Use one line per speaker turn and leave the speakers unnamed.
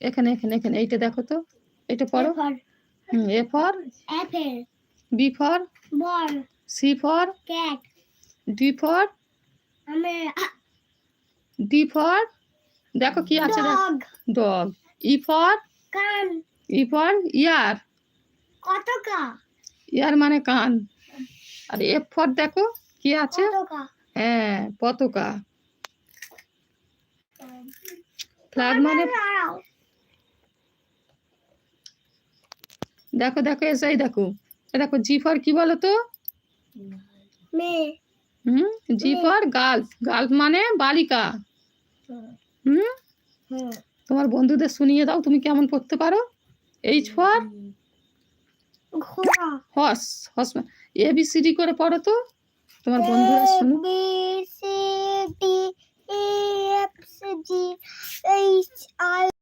এখানে এখানে এখানে এইটা দেখো তো, এটা পড়ো। A for
apple,
B for
ball,
C for
cat,
D for D for দেখো কি আছে,
dog,
ডগ। ই ফর
কান,
ইয়ার,
কতকা,
ইয়ার মানে কান। আর এফ ফর দেখো কি আছে,
কতকা,
হ্যাঁ পতাকা। ফ্ল্যাগ মানে দেখো দেখো এসাই দেখো, দেখো জি ফর কি বলো তো,
মেয়ে,
জি ফর গার্লস, গার্লস মানে বালিকা। তোমার বন্ধুদের শুনিয়ে দাও তুমি কেমন পড়তে পারো। এইচ ফর
ঘোড়া,
হর্স, হর্স এবিসিডি করে পড়ো তো, তোমার বন্ধুরা শুনো।
A B C D E F G H I